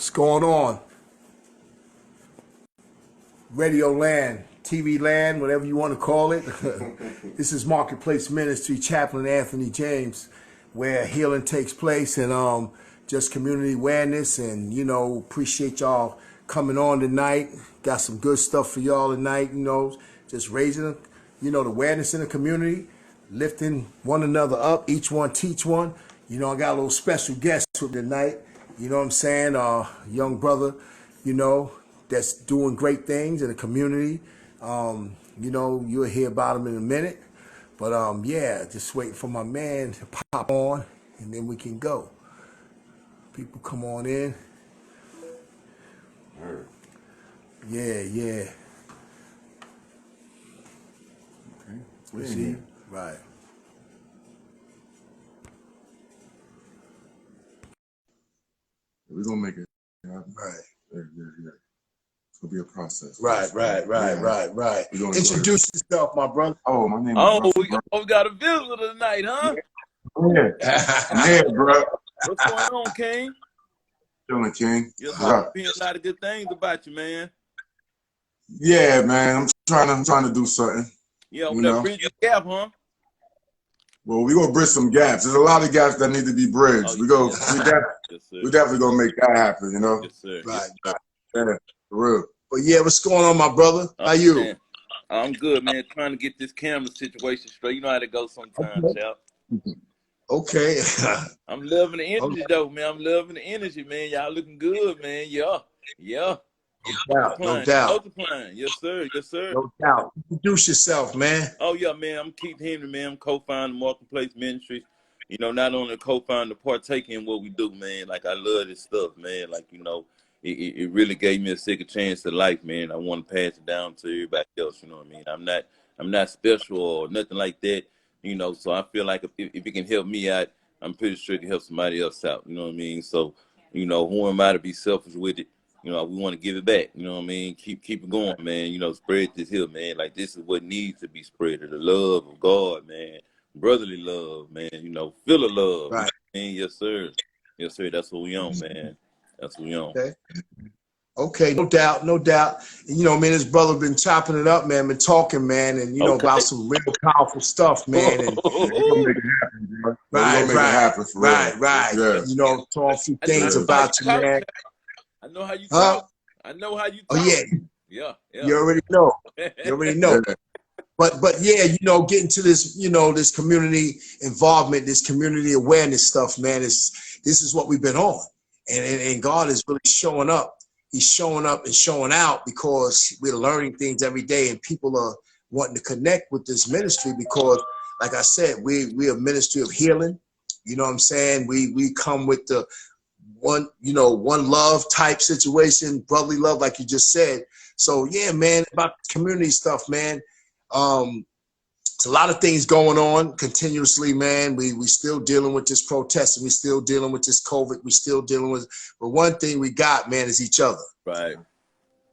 What's going on? Radio land, TV land, whatever you want to call it. This is Marketplace Ministry, Chaplain Anthony James, where healing takes place and just community awareness. And, appreciate y'all coming on tonight. Got some good stuff for y'all tonight, just raising, the awareness in the community, lifting one another up, each one teach one. I got a little special guest with me tonight. You know what I'm saying? Young brother, that's doing great things in the community. You'll hear about him in a minute. But yeah, just waiting for my man to pop on and then we can go. People come on in. Yeah. Okay. You see? Right. We're gonna make it. Right. Yeah. It's gonna be a process. Right. Introduce yourself, my brother. Oh, my name is we got a visitor tonight, huh? Yeah. I'm here, bro. What's going on, King? Chilling, King. Yes, sir. Hearing a lot of good things about you, man. Yeah, man. I'm trying to do something. Yeah, with that bridge gap, huh? Well, we gonna bridge some gaps. There's a lot of gaps that need to be bridged. Oh, We definitely gonna make that happen, Yes, sir. Right. Yeah, for real. But yeah, what's going on, my brother? How you? Man, I'm good, man. Trying to get this camera situation straight. You know how to go sometimes, Chap. Okay. I'm loving the energy, though, man. I'm loving the energy, man. Y'all looking good, man. Yeah. No doubt. Multiplying. Yes, sir. No doubt. Introduce yourself, man. Oh, yeah, man. I'm Keith Henry, man. I'm co-founder of Marketplace Ministries. Not only co-founder, partaking in what we do, man. Like, I love this stuff, man. Like, it really gave me a second chance to life, man. I want to pass it down to everybody else, you know what I mean? I'm not special or nothing like that, so I feel like if it can help me out, I'm pretty sure it can help somebody else out, you know what I mean? So, who am I to be selfish with it? We want to give it back, you know what I mean? Keep it going, man. Spread this here, man. Like, this is what needs to be spread. The love of God, man. Brotherly love, man. Feel of love. Right. Yes, sir. Yes, sir. That's what we on, man. That's what we on. Okay, no doubt. And, his brother been chopping it up, man, been talking, man, and, about some real powerful stuff, man. And We're gonna make it happen, bro. We're gonna make it happen for real. Right. Yeah. Talk a few things about you, man. I know how you talk. I know how you talk. Oh, yeah. Yeah. You already know. But yeah, getting to this, this community involvement, this community awareness stuff, man, this is what we've been on. And God is really showing up. He's showing up and showing out because we're learning things every day and people are wanting to connect with this ministry because, like I said, we're a ministry of healing. You know what I'm saying? We come with the one love type situation, brotherly love, like you just said. So yeah, man, about community stuff, man. It's a lot of things going on continuously, man. We still dealing with this protest and we still dealing with this COVID. We still dealing with, but one thing we got, man, is each other. Right. You know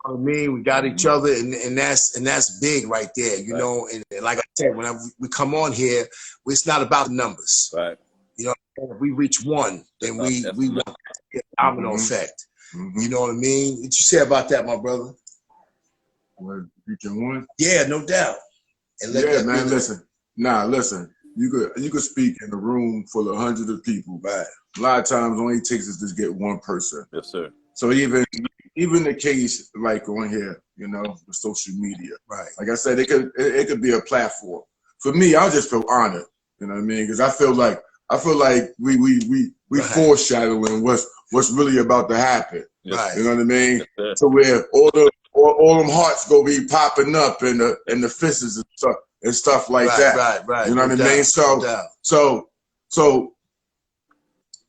what I mean, we got each other, and that's big right there. And like I said, when we come on here, it's not about the numbers. Right. If we reach one, then we want to get a domino effect. You know what I mean? What you say about that, my brother? What, reaching one? Yeah, no doubt. And man, listen. You could speak in a room full of hundreds of people. Right. A lot of times, all it takes is to get one person. Yes, sir. So even the case like on here, with social media. Right. Like I said, it could be a platform. For me, I just feel honored. You know what I mean? Because I feel like we foreshadowing what's really about to happen. Right. You know what I mean? Yes, so where all them hearts go be popping up and the fists and stuff like that. Right. You know what I mean? So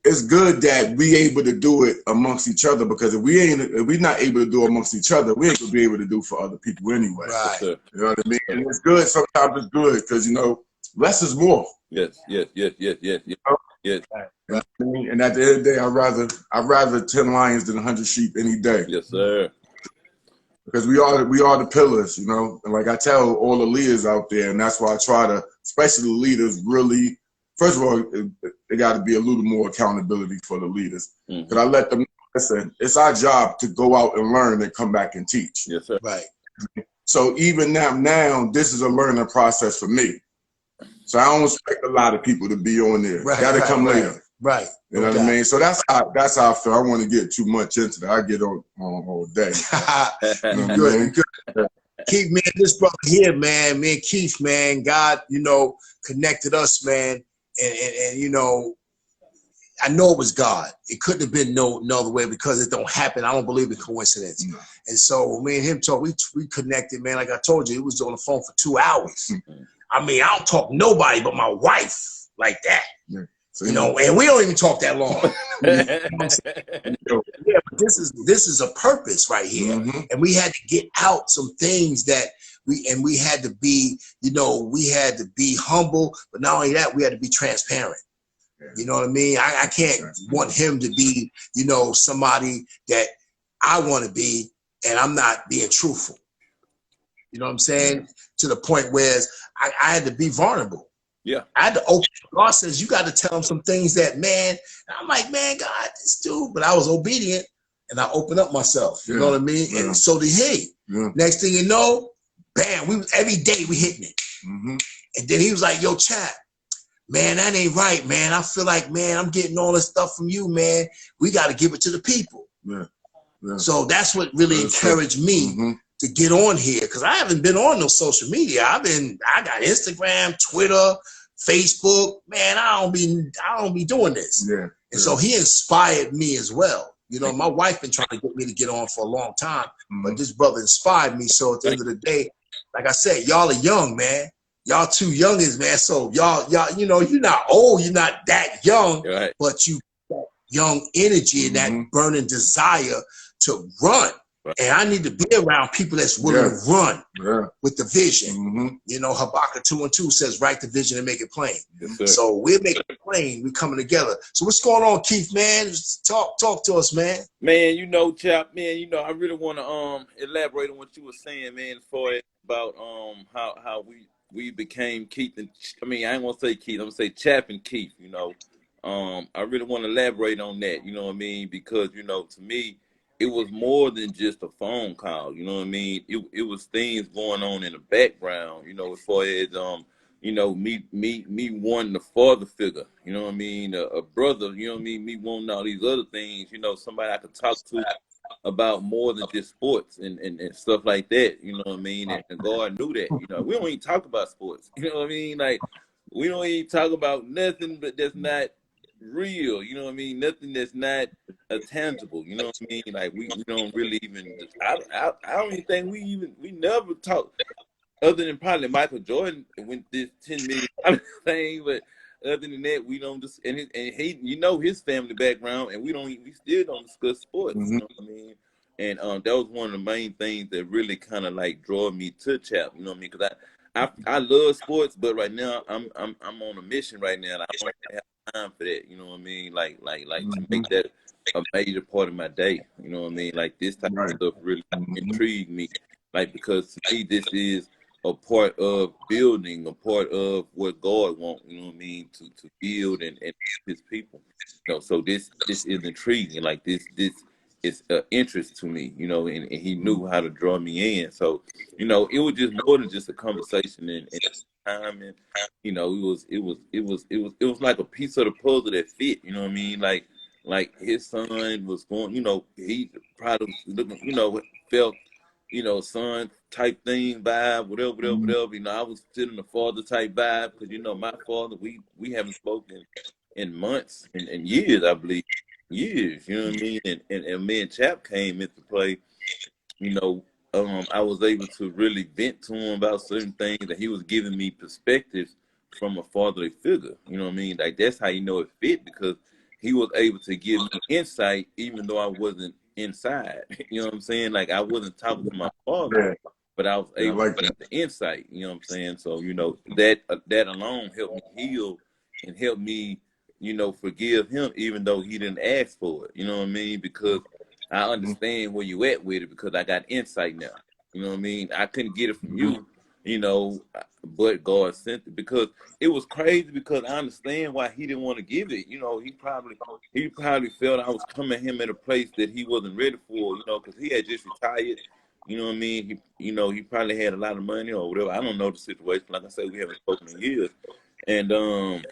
it's good that we able to do it amongst each other, because if we're not able to do it amongst each other, we ain't gonna be able to do for other people anyway. Right. You know what I mean? And it's good. Sometimes it's good because less is more. Yes. Yes. Right. And at the end of the day, I'd rather 10 lions than 100 sheep any day. Yes, sir. Because we are the pillars, and like I tell all the leaders out there, and that's why I try to, especially the leaders, really. First of all, there got to be a little more accountability for the leaders. Because I let them know listen, it's our job to go out and learn and come back and teach. Yes, sir. Right. So even now, this is a learning process for me. So I don't expect a lot of people to be on there. Right. Got to come later. Right. You know what I mean? So that's how I feel. I want to get too much into that. I get on all day. You know what I mean? Good. Keith, man, this brother here, man, me and Keith, man, God, connected us, man, and I know it was God. It couldn't have been no other way because it don't happen. I don't believe in coincidence. No. And so when me and him talk, we connected, man. Like I told you, it was on the phone for 2 hours. I mean, I don't talk to nobody but my wife like that. Yeah. So, And we don't even talk that long. Yeah, but this is a purpose right here. And we had to get out some things that we had to be, we had to be humble, but not only that, we had to be transparent. You know what I mean? I can't want him to be, somebody that I want to be, and I'm not being truthful. You know what I'm saying? To the point where I had to be vulnerable. Yeah. I had to open. God says, you got to tell him some things that, man, I'm like, man, God, this dude. But I was obedient, and I opened up myself. You know what I mean? Yeah. And so did he. Yeah. Next thing you know, bam, every day we hitting it. And then he was like, yo, Chap, man, that ain't right, man. I feel like, man, I'm getting all this stuff from you, man. We got to give it to the people. Yeah. Yeah. So that's what really encouraged me to get on here, because I haven't been on no social media. I got Instagram, Twitter, Facebook. Man, I don't be doing this. Yeah. And so he inspired me as well. My wife been trying to get me to get on for a long time, but this brother inspired me. So at the end of the day, like I said, y'all are young, man. Y'all too youngins, man. So y'all, you're not old, you're not that young, right, but you got young energy and that burning desire to run. Right. And I need to be around people that's willing to run with the vision. Habakkuk 2:2 says, write the vision and make it plain. Yes, so we're making it plain. We're coming together. So what's going on, Keith, man? Just talk to us, man. Man, Chap, man, I really want to elaborate on what you were saying, man, as far as about how we became Keith and I ain't gonna say Keith, I'm gonna say Chap and Keith, I really want to elaborate on that, you know what I mean? Because, to me, it was more than just a phone call, you know what I mean? It was things going on in the background, as far as me wanting a father figure, you know what I mean? A brother, you know what I mean? Me wanting all these other things, somebody I could talk to about more than just sports and stuff like that, you know what I mean? And God knew that, we don't even talk about sports, you know what I mean? Like, we don't even talk about nothing but that's not real, you know what I mean? Nothing that's not tangible, you know what I mean? Like, we don't really even, I don't even think we never talk, other than probably Michael Jordan went this 10 million thing, but other than that, we don't just, and he, his family background, and we still don't discuss sports, you know what I mean? And that was one of the main things that really kind of like draw me to Chap, you know what I mean? Because I love sports, but right now I'm on a mission right now. And I don't have time for that, you know what I mean? Like to make that a major part of my day, you know what I mean? Like this type of stuff really intrigued me, like, because to me this is a part of building, a part of what God wants, you know what I mean, to build and his people. So this is intriguing. Like this is interest to me, and he knew how to draw me in. So, it was just more than just a conversation and time, and it was like a piece of the puzzle that fit, you know what I mean? Like his son was going, he probably was looking, felt, son type thing vibe, whatever. I was feeling the father type vibe because, my father, we haven't spoken in months and years, I believe. Years, you know what I mean? And me and Chap came into play, I was able to really vent to him about certain things, that he was giving me perspectives from a fatherly figure, you know what I mean? Like, that's how it fit, because he was able to give me insight even though I wasn't inside. You know what I'm saying? Like, I wasn't talking to my father, but I was able to get the insight, you know what I'm saying? So, that alone helped me heal and helped me, forgive him even though he didn't ask for it, you know what I mean? Because I understand where you at with it, because I got insight now. You know what I mean? I couldn't get it from you, you know, but God sent it because it was crazy because I understand why he didn't want to give it. You know, he probably felt I was coming at him at a place that he wasn't ready for, you know, because he had just retired. You know what I mean? He probably had a lot of money or whatever. I don't know the situation. Like I said, we haven't spoken in years. And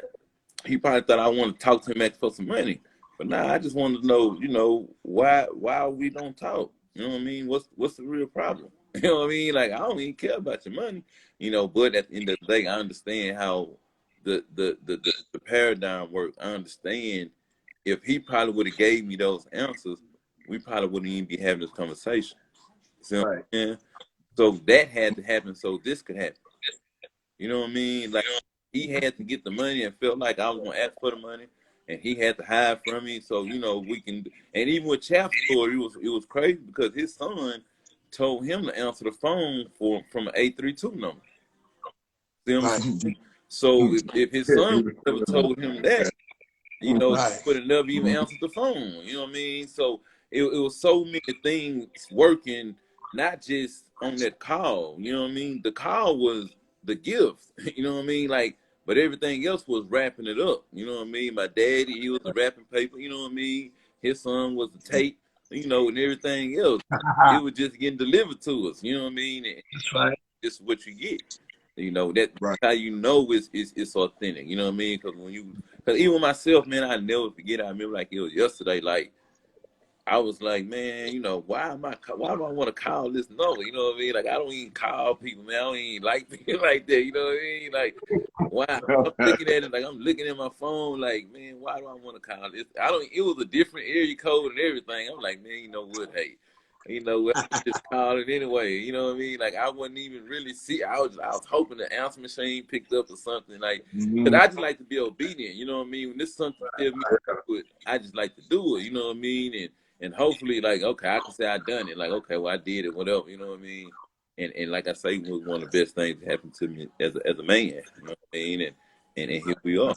he probably thought I wanted to talk to him ask for some money. But now I just wanted to know, you know, why we don't talk. You know what I mean? What's the real problem? You know what I mean? Like I don't even care about your money, you know. But at the end of the day, I understand how the paradigm works. I understand if he probably would have gave me those answers, we probably wouldn't even be having this conversation. See what Right. I'm saying? So that had to happen so this could happen. You know what I mean? Like he had to get the money and felt like I was gonna ask for the money, and he had to hide from me. So you know we can. And even with Chap's story, it was crazy because his son told him to answer the phone from an 832 number. See what I'm Right. saying? So if his son ever told him that, you know, he Right. would have never even answered the phone. You know what I mean? So it was so many things working, not just on that call. You know what I mean? The call was the gift. You know what I mean? Like, but everything else was wrapping it up. You know what I mean? My daddy, he was the wrapping paper. You know what I mean? His son was the tape. You know, and everything else. It was just getting delivered to us. You know what I mean? And That's right. this is what you get. You know, that's Right. how you know it's authentic. You know what I mean? Because even myself, man, I never forget. I remember like it was yesterday. Like I was like, man, you know, why do I want to call this number? You know what I mean? Like I don't even call people, man. I don't even like people like that. You know what I mean? Like why I'm looking at it like I'm looking at my phone. Like man, why do I want to call this? I don't. It was a different area code and everything. I'm like, man, you know what? Hey. You know what? Just call it anyway. You know what I mean? Like I wouldn't even really see. I was hoping the answer machine picked up or something. Like, cause I just like to be obedient. You know what I mean? When this something tells me to do it, I just like to do it. You know what I mean? And hopefully, like, okay, I can say I done it. Like, okay, well, I did it. Whatever. You know what I mean? And like I say, it was one of the best things that happened to me as a man. You know what I mean? And here we are.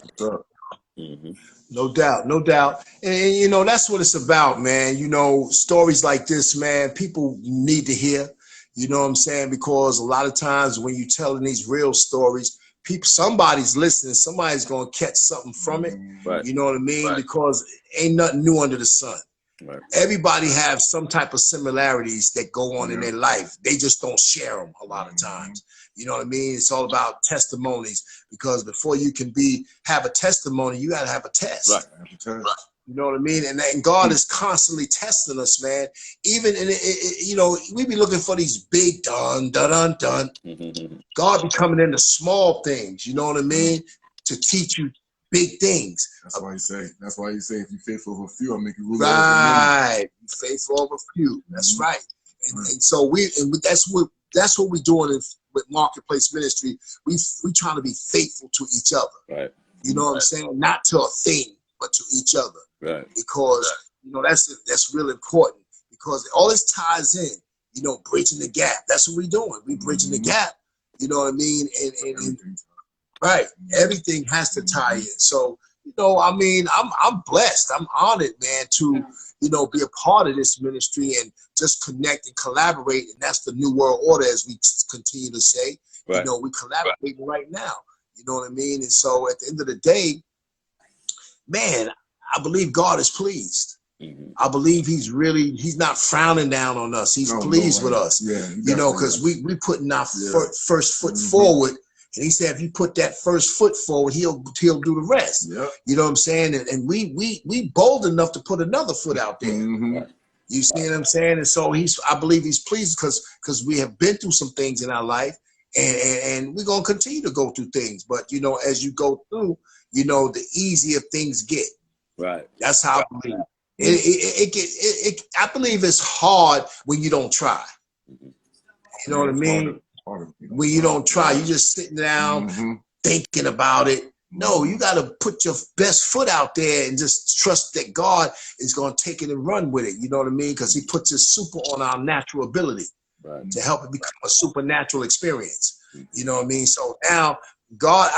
Mm-hmm. No doubt, no doubt. And, you know, that's what it's about, man. You know, stories like this, man, people need to hear, you know what I'm saying? Because a lot of times when you're telling these real stories, people, somebody's listening, somebody's going to catch something from it. Right. You know what I mean? Right. Because ain't nothing new under the sun. Right. Everybody have some type of similarities that go on in their life. They just don't share them a lot of times. You know what I mean? It's all about testimonies, because before you can have a testimony, you got to have a test. Right. You know what I mean? And God is constantly testing us, man. Even in you know, we be looking for these big dun. God be coming in the small things. You know what I mean? To teach you big things. That's why you say. That's why you say, if you faithful over a few, I'll make you rule right. Faithful over few. That's right. And so that's what we're doing with Marketplace Ministry. We trying to be faithful to each other. Right. You know what I'm saying? Not to a thing, but to each other. Right. Because you know that's real important, because all this ties in. You know, bridging the gap. That's what we're doing. We bridging the gap. You know what I mean? And right, everything has to tie in. So you know, I mean, I'm blessed. I'm honored, man, to you know be a part of this ministry and just connect and collaborate. And that's the new world order, as we continue to say. Right. You know, we collaborating right now. You know what I mean? And so at the end of the day, man, I believe God is pleased. I believe he's not frowning down on us. He's pleased with us. Yeah, you know, because we putting our first foot forward. And he said, if you put that first foot forward, he'll do the rest. Yep. You know what I'm saying? And we bold enough to put another foot out there. You see what I'm saying? And so I believe he's pleased because we have been through some things in our life, and we're gonna continue to go through things. But you know, as you go through, you know, the easier things get. Right. That's how I believe. I believe it's hard when you don't try. You know what I mean? When you don't try, you just sitting down thinking about it. No, you got to put your best foot out there and just trust that God is going to take it and run with it. You know what I mean? Because he puts his super on our natural ability to help it become a supernatural experience. You know what I mean? So now God,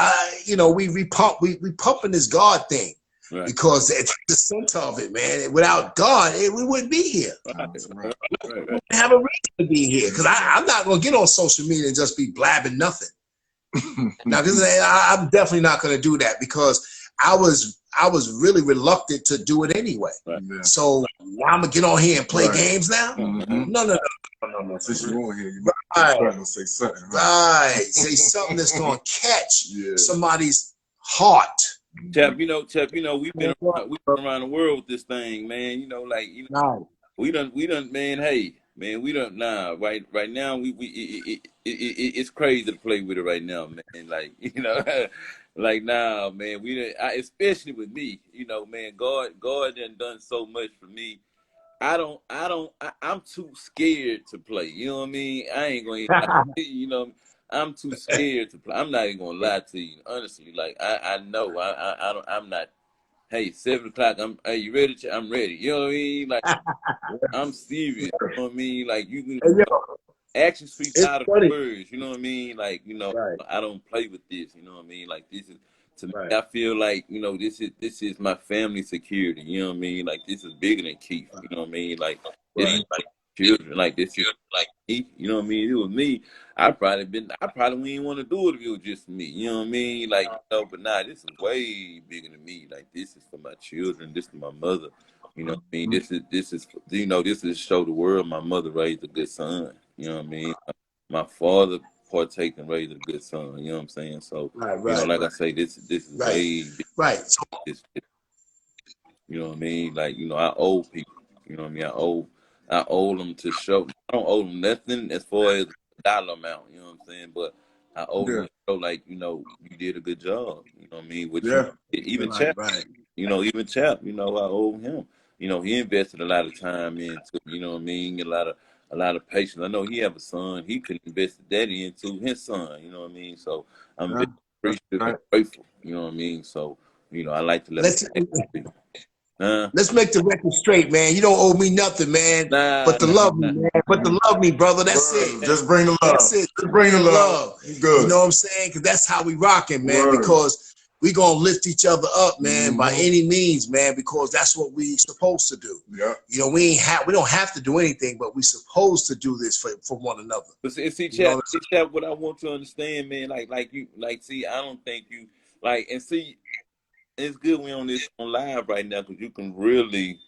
you know, we pumping this God thing. Right. because it's the center of it, man. Without God, we wouldn't be here. Right. Right. Right. We Right. wouldn't have a reason to be here, because I'm not going to get on social media and just be blabbing nothing. Now, I'm definitely not going to do that, because I was really reluctant to do it anyway. Right. Yeah. So now I'm gonna get on here and play Right. games now? Mhm. No. Since you're on here, you Right. might to say something. Huh? Right. Say something that's gonna catch Yeah. somebody's heart. Chap, we've been around the world with this thing, man. Right. We done, man. Hey, man, we done nah. Right now, it's crazy to play with it right now, man. Like, like nah, man. We done, especially with me, man. God done so much for me. I'm too scared to play. You know what I mean? I ain't going to, I'm too scared to play. I'm not even going to lie to you. Honestly, like, I know I'm not, hey, 7 o'clock, hey, you ready? I'm ready. You know what I mean? Like, I'm serious. You know what I mean? Like, you can, Hey, yo, actions speak it's louder funny. than words. You know what I mean? Like, Right. I don't play with this. You know what I mean? Like, this is, to me, Right. I feel like, this is my family security. You know what I mean? Like, this is bigger than Keith. You know what I mean? Like, this is my children. Like, this is like me. You know what I mean? If it was me, I probably wouldn't even want to do it if it was just me. You know what I mean? Like, but nah, this is way bigger than me. Like, this is for my children. This is my mother. You know what I mean? This is this is to show the world my mother raised a good son. You know what I mean? My father partake and raised a good son. You know what I'm saying? So, Right. like I say, this is Right. way big. Right. So, You know what I mean? Like, I owe people. You know what I mean? I owe them to show. I don't owe them nothing as far as dollar amount. You know what I'm saying? But I owe them to show, like, you did a good job. You know what I mean? What you even Chap. right. Even Chap. I owe him. He invested a lot of time into. You know what I mean? A lot of patience. I know he have a son. He could invest that into his son. You know what I mean? So I'm very appreciative and grateful. You know what I mean? So I like to let Let's them. let's make the record straight, man. You don't owe me nothing, man, Nah, but to love me, man. But to love me, brother. That's it. Just bring the love. That's it. Just bring the love. Good. You know what I'm saying? Because that's how we rocking, man. Because we gonna lift each other up, man, by any means, man. Because that's what we supposed to do. Yeah. We don't have to do anything, but we supposed to do this for one another. But see, Chap, what I want to understand, man, see, I don't think you and see, it's good we on live right now, because you can really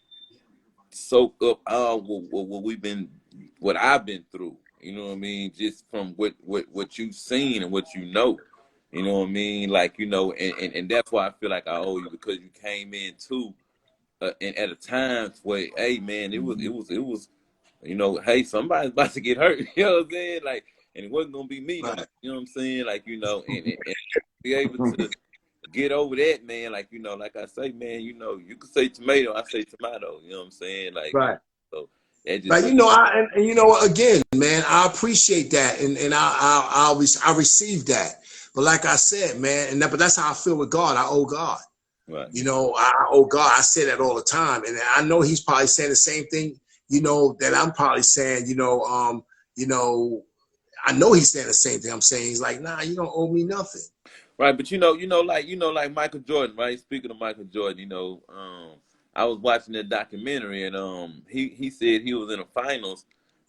soak up all what I've been through. You know what I mean? Just from what you've seen and what you know. You know what I mean? Like, and that's why I feel like I owe you, because you came in too, and at a time where, hey man, it was, hey, somebody's about to get hurt. You know what I'm saying? Like, and it wasn't gonna be me. Right. You know what I'm saying? Like, and be able to get over that, man. Like, like I say, man, you can say tomato, I say tomato. You know what I'm saying? Like, Right. so that just, Right, again, man, I appreciate that, and I receive that. But like I said, man, but that's how I feel with God. I owe God. right. I owe God. I say that all the time, and I know He's probably saying the same thing. That I'm probably saying. I know He's saying the same thing I'm saying. He's like, nah, you don't owe me nothing. Right, but like Michael Jordan, right? Speaking of Michael Jordan, I was watching that documentary, and he said he was in the finals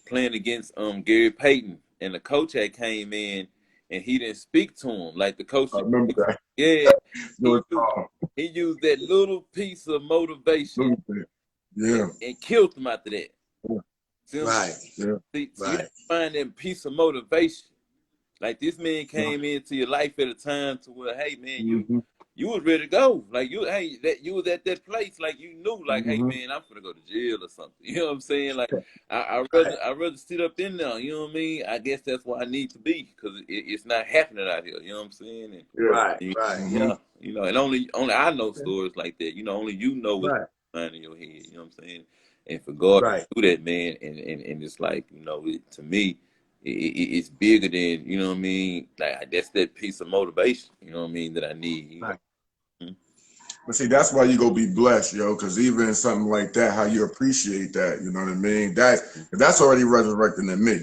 playing against Gary Payton, and the coach had came in and he didn't speak to him. Like, the coach, I remember that. yeah, he used that little piece of motivation, and killed him after that. See, Right. you Right. have to find that piece of motivation. Like, this man came into your life at a time to where, hey man, you was ready to go. Like, you was at that place, like, you knew, like, hey man, I'm gonna go to jail or something. You know what I'm saying? Like, I'd rather sit up in there. You know what I mean? I guess that's where I need to be, because it's not happening out here. You know what I'm saying? And, Right. Yeah, and only I know stories like that. Only you know what's going on in your head. You know what I'm saying? And for God to do that, man, and it's like, to me, it's bigger than, you know what I mean? Like, that's that piece of motivation, you know what I mean, that I need. But see, that's why you go be blessed, yo, because even something like that, how you appreciate that, you know what I mean? That's already resurrecting in me,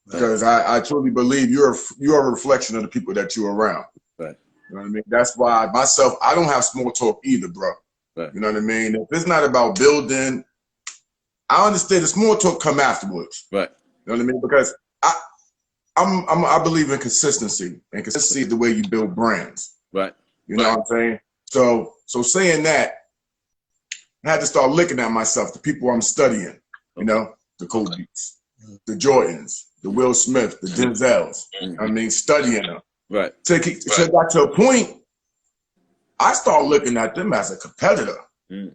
because I truly believe you're a reflection of the people that you're around. Right. You know what I mean? That's why myself, I don't have small talk either, bro. Right. You know what I mean? If it's not about building, I understand the small talk come afterwards. Right. You know what I mean? Because I believe in consistency, and consistency is the way you build brands. Right. You know what I'm saying? So saying that, I had to start looking at myself, the people I'm studying. You know, the Kobe's, the Jordans, the Will Smith, the Denzels. I mean, studying them. Right. So it got to a point, I start looking at them as a competitor. You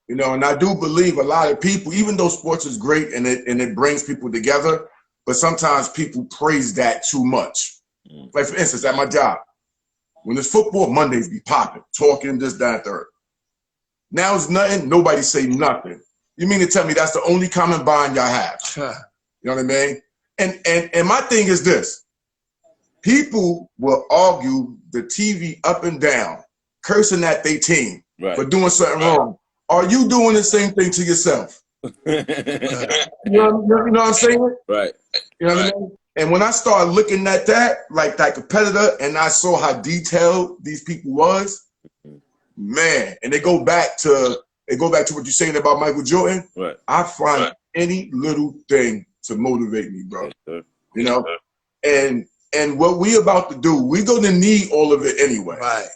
know, and I do believe a lot of people, even though sports is great and it brings people together, but sometimes people praise that too much. Like, for instance, at my job, when it's football, Mondays be popping, talking, this, that, third. Now it's nothing, nobody say nothing. You mean to tell me that's the only common bond y'all have? You know what I mean? And my thing is this. People will argue the TV up and down, cursing at their team for doing something wrong. Are you doing the same thing to yourself? You know what I'm saying? Right. You know what I mean? And when I started looking at that, like that competitor, and I saw how detailed these people was, man, and they go back to what you're saying about Michael Jordan. Right. I find any little thing to motivate me, bro. You know? And what we about to do, we're gonna need all of it anyway. Right.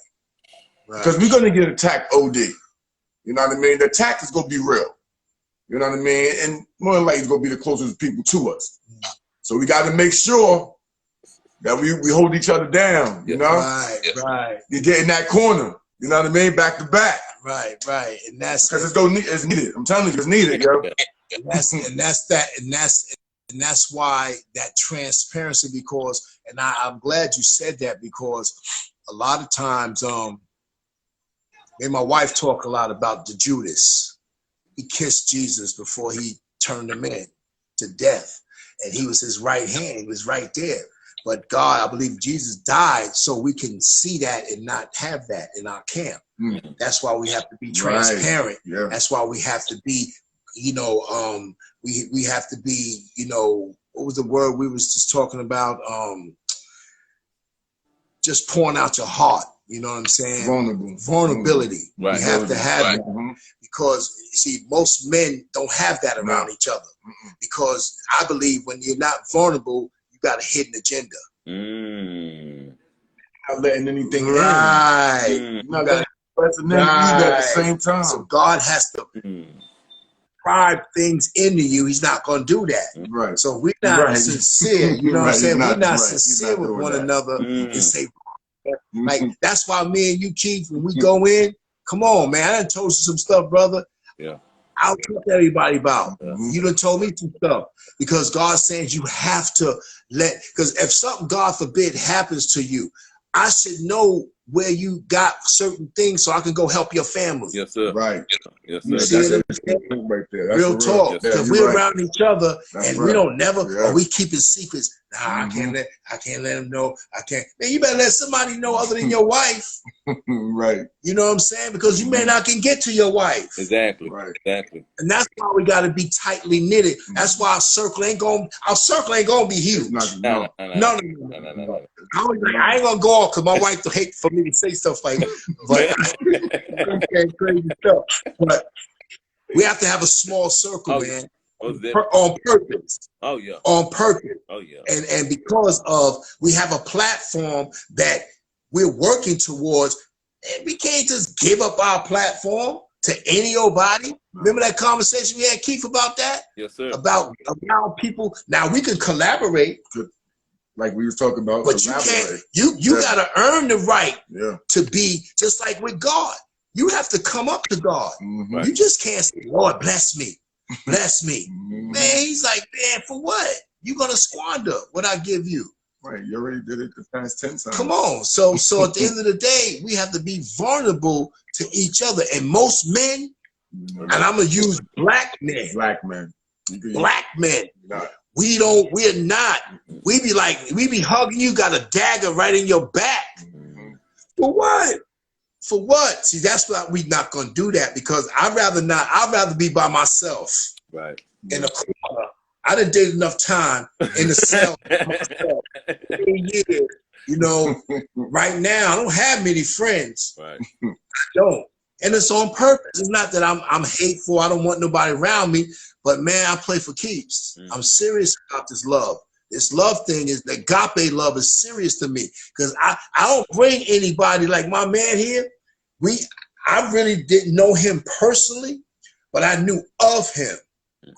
Because we're gonna get attacked OD. You know what I mean? The attack is gonna be real. You know what I mean? And more than likely it's gonna be the closest people to us. So we gotta make sure that we hold each other down, you know? Right. You get in that corner, you know what I mean? Back to back. Right. And that's because it's needed. I'm telling you, it's needed, yo. And that's why that transparency, because, and I'm glad you said that, because a lot of times, me and my wife talk a lot about the Judas. He kissed Jesus before he turned him in to death. And he was his right hand, he was right there. But God, I believe Jesus died so we can see that and not have that in our camp. That's why we have to be transparent. Right. Yeah. That's why we have to be, you know, we have to be, you know, what was the word we was just talking about? Just pouring out your heart. You know what I'm saying? Vulnerability. Right. We have to have that. Because, you see, most men don't have that around each other. Because I believe when you're not vulnerable, you got a hidden agenda. Not letting anything in. Right. Not letting at the same time. So God has to bribe things into you. He's not going to do that. Right. So we're not sincere. You know what I'm saying? We're not sincere with one another and say, like, that's why me and you, Keith, when we go in, come on, man. I done told you some stuff, brother. Yeah. I'll talk to everybody about. You done told me some stuff. Because God says you have to because if something, God forbid, happens to you, I should know where you got certain things so I can go help your family. Yes, sir. Right. Yes, You sir. see what I'm saying? Right there. That's real talk. Because we're around each other and we don't or we keeping secrets. Nah, I can't let them know. I can't. Man, you better let somebody know other than your wife. Right. You know what I'm saying? Because you may not can get to your wife. Exactly. Right. Exactly. And that's why we got to be tightly knitted. That's why our circle ain't gonna be huge. No. I ain't gonna go off because my wife will hate for me to say stuff like that. But crazy stuff. But we have to have a small circle, man. On purpose. Oh yeah. On purpose. Oh yeah. And because of we have a platform that we're working towards, and we can't just give up our platform to any old body. Remember that conversation we had, Keith, about that? Yes, sir. About people. Now we can collaborate. Like we was talking about. But you can't, you gotta earn the right to be just like with God. You have to come up to God. You just can't say, Lord, bless me. Bless me. Man, he's like, man, for what? You're gonna squander what I give you. Right, you already did it the past 10 times. Come on. So at the end of the day, we have to be vulnerable to each other. And most men, and I'm gonna use black men. Black men. We're not. We be hugging you, got a dagger right in your back. For what? For what? See, that's why we're not gonna do that, because I'd rather be by myself. Right. In a corner. I done did enough time in the cell by myself. 8 years. You know, right now I don't have many friends. Right. I don't. And it's on purpose. It's not that I'm hateful. I don't want nobody around me. But man, I play for keeps. I'm serious about this love. This love thing is the agape love is serious to me. Because I don't bring anybody like my man here. I really didn't know him personally, but I knew of him.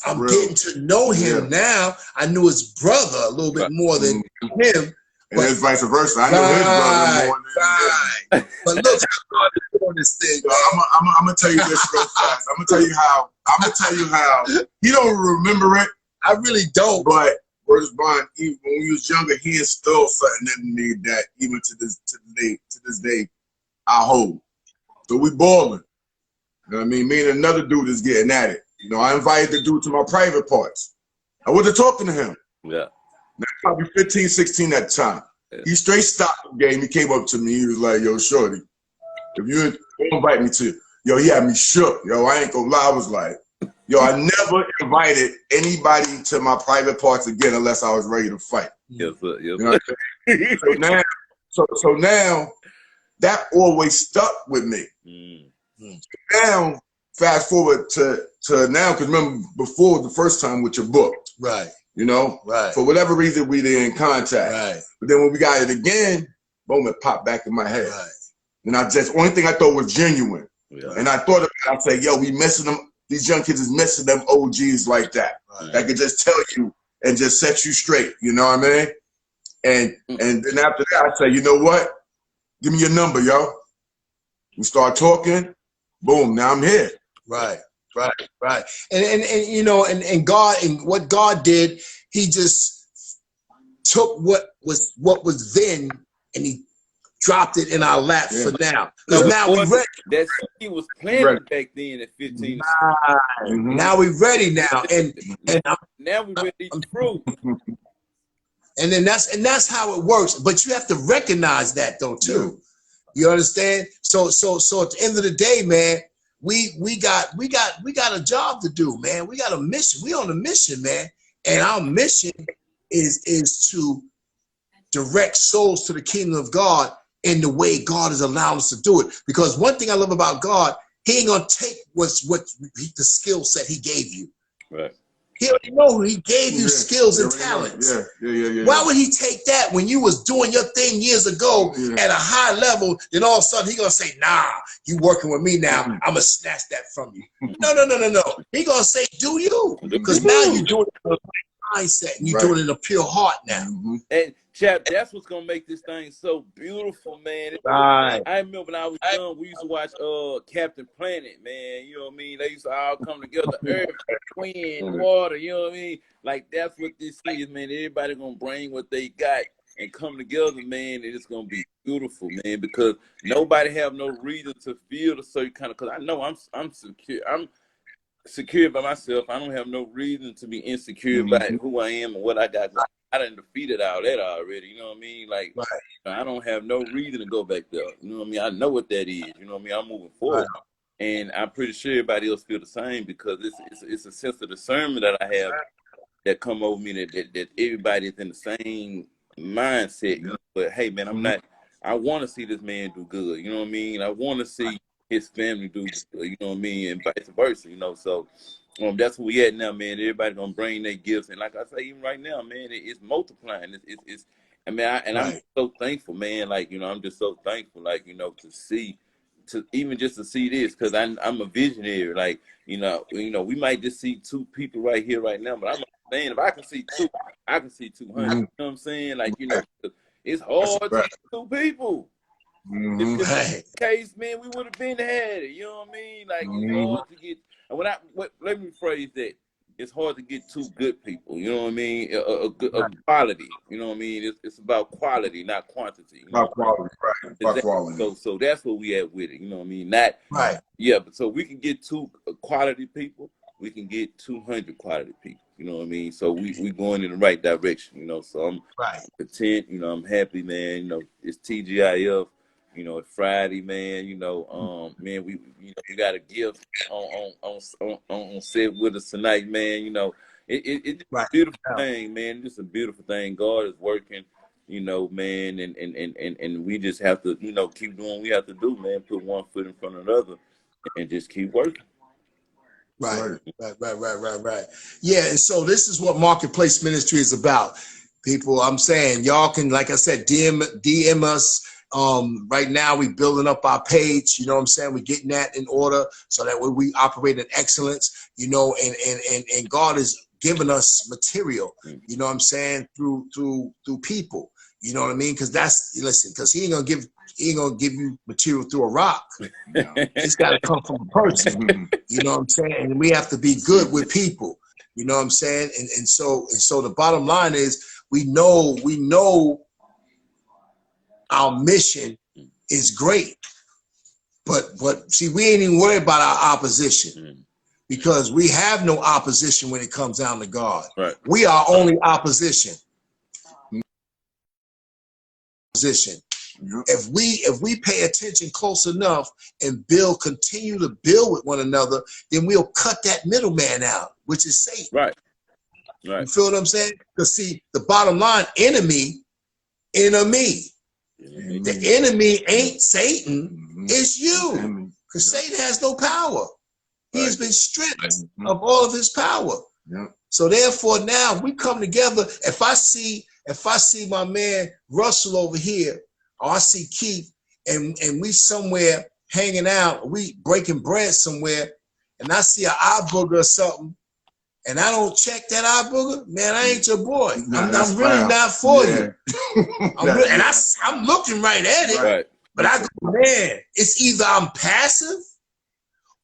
I'm getting to know him now. I knew his brother a little bit more than him. And it's vice versa. I know his brother more than him. But look how God is doing this thing. I'm gonna tell you this real fast. I'm gonna tell you how. He don't remember it. I really don't. But Word is Bond, when we was younger, he instilled something in me that even to this day, I hold. So we balling. You know what I mean? Me and another dude is getting at it. You know, I invited the dude to my private parts. I wasn't talking to him. Yeah. Now, probably 15, 16 at the time. Yeah. He straight stopped the game. He came up to me. He was like, yo, shorty, if you don't invite me to, yo, he had me shook. Yo, I ain't gonna lie. I was like, yo, I never invited anybody to my private parts again unless I was ready to fight. Yes, sir. Yes, you know what I'm saying? So now, that always stuck with me. Now, fast forward to now, because remember before the first time with your book. Right. You know? Right. For whatever reason, we didn't in contact. Right. But then when we got it again, boom, it popped back in my head. Right. And only thing I thought was genuine. Yeah. And I thought about it, I said, yo, we missing them. These young kids is missing them OGs like that. Right. That could just tell you and just set you straight. You know what I mean? And then after that, I said, you know what? Give me your number, yo. We start talking. Boom, now I'm here. Right. And you know, and God, and what God did, he just took what was then and he dropped it in our lap for now. Because now we ready. That he was planning back then at 15. Now we ready now. And now we ready to eat fruit. And then that's how it works. But you have to recognize that though too. You understand? So at the end of the day, man, we got a job to do, man. We got a mission. We on a mission, man. And our mission is to direct souls to the kingdom of God in the way God has allowed us to do it. Because one thing I love about God, he ain't gonna take what the skill set he gave you. Right. He already know he gave you skills and talents. Yeah. Why would he take that when you was doing your thing years ago at a high level, then all of a sudden he gonna say, nah, you working with me now, I'm gonna snatch that from you. No. He gonna say, do you? Because now you're doing it in a mindset and you're doing it in a pure heart now. And Chap, that's what's gonna make this thing so beautiful, man. Right. I remember when I was young, we used to watch Captain Planet, man. You know what I mean? They used to all come together, earth, wind, water. You know what I mean? Like that's what this is, man. Everybody gonna bring what they got and come together, man. And it's gonna be beautiful, man. Because nobody have no reason to feel a certain kind of. Because I know I'm secure. I'm secure by myself. I don't have no reason to be insecure about who I am and what I got. I done defeated all that already, you know what I mean? Like, I don't have no reason to go back there. You know what I mean? I know what that is. You know what I mean? I'm moving forward. And I'm pretty sure everybody else feel the same because it's a sense of discernment that I have that come over me that everybody is in the same mindset. You know? But, hey, man, I'm not – I want to see this man do good. You know what I mean? I want to see his family do good, you know what I mean? And vice versa, you know? So – that's where we at now, man. Everybody gonna bring their gifts, and like I say, even right now, man, it's multiplying. It's I mean, I'm so thankful, man. Like I'm just so thankful, like to even just to see this, because I'm a visionary. Like we might just see two people right here, right now, but I'm saying if I can see two, I can see 200. You know what I'm saying? Like it's hard to see two people. If this was the case, man, we would have been had it. You know what I mean? Like it's hard to get. Let me phrase that. It's hard to get two good people. You know what I mean? A quality. You know what I mean? It's about quality, not quantity. About quality, right? About quality. So that's where we at with it. You know what I mean? Not Yeah, but so we can get two quality people. We can get 200 quality people. You know what I mean? So we going in the right direction. You know, so I'm content. You know, I'm happy, man. You know, it's TGIF. It's Friday, man. Man, we got a gift on set with us tonight, man. It's a beautiful thing, man. It's a beautiful thing. God is working, man, and we just have to, keep doing what we have to do, man. Put one foot in front of the other, and just keep working. Right. Yeah, and so this is what Marketplace Ministry is about. People, I'm saying y'all can, like I said, DM us. Right now we building up our page, you know what I'm saying? We're getting that in order so that we operate in excellence, you know, and God is giving us material, you know what I'm saying, through people. You know what I mean? Because because he ain't gonna give you material through a rock. It's got to come from a person. You know what I'm saying? And we have to be good with people. You know what I'm saying? And so the bottom line is we know our mission is great, but see, we ain't even worried about our opposition because we have no opposition when it comes down to God. Right. We are only opposition. If we pay attention close enough and continue to build with one another, then we'll cut that middleman out, which is Satan. Right. You feel what I'm saying? Because see, the bottom line, enemy. The enemy ain't Satan, it's you. Because Satan has no power. He has been stripped of all of his power. So therefore now we come together. If I see my man Russell over here, or I see Keith, and we somewhere hanging out, we breaking bread somewhere, and I see an eye booger or something, and I don't check that eye booger, man, I ain't your boy. I'm really not for you. I'm looking right at it, but I go, man, it's either I'm passive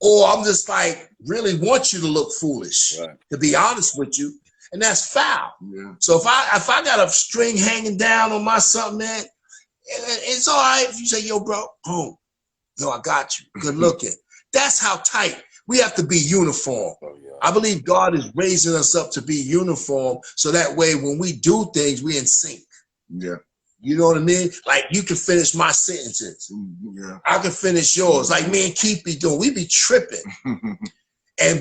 or I'm just like really want you to look foolish, to be honest with you, and that's foul. So if I got a string hanging down on my something, man, it's all right if you say, yo, bro, boom, yo, I got you, good looking. That's how tight. We have to be uniform. I believe God is raising us up to be uniform so that way when we do things, we in sync. You know what I mean? Like you can finish my sentences. I can finish yours. Like me and Keith be doing. We be tripping.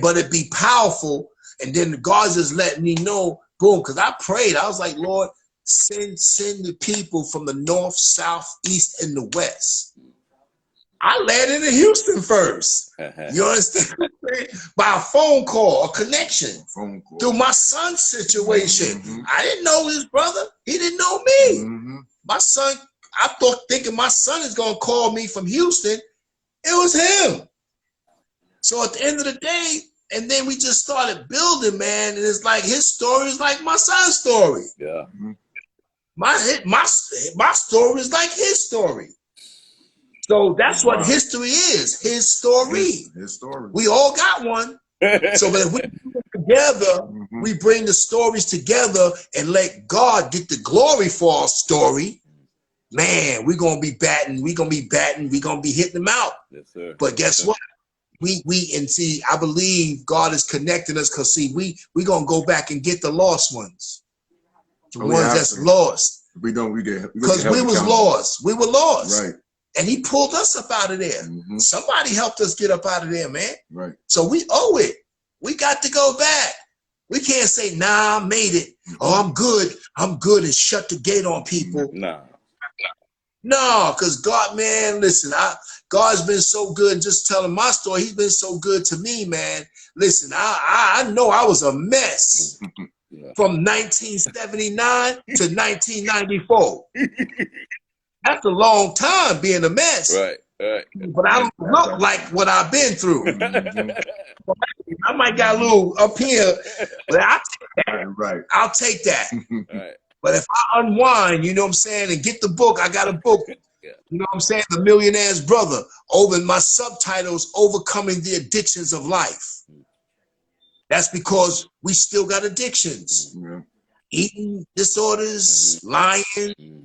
But it be powerful. And then God just letting me know, boom, because I prayed. I was like, Lord, send the people from the north, south, east, and the west. I landed in Houston first. You understand what I'm saying? By a phone call, a connection. Through my son's situation. I didn't know his brother. He didn't know me. My son, thinking my son is going to call me from Houston. It was him. So at the end of the day, and then we just started building, man. And it's like his story is like my son's story. My story is like his story. So that's what history is. His story. His story. We all got one. So that if we put it together, we bring the stories together and let God get the glory for our story. Man, we're gonna be batting. We're gonna be hitting them out. Yes, sir. But guess what? I believe God is connecting us because see, we gonna go back and get the lost ones, the ones that's lost. We because we was lost. We were lost, right? And He pulled us up out of there. Somebody helped us get up out of there, man. Right. So we owe it. We got to go back. We can't say, "Nah, I made it. Oh, I'm good. I'm good," and shut the gate on people. No, because God, man, listen, God's been so good. Just telling my story, He's been so good to me, man. Listen, I know I was a mess from 1979 to 1994. That's a long time being a mess. Right. But I don't look like what I've been through. I might got a little up here, but I'll take that. I'll take that. But if I unwind, you know what I'm saying, and get the book, I got a book, you know what I'm saying, The Millionaire's Brother. Over my subtitles, Overcoming the Addictions of Life. That's because we still got addictions. Eating disorders, lying,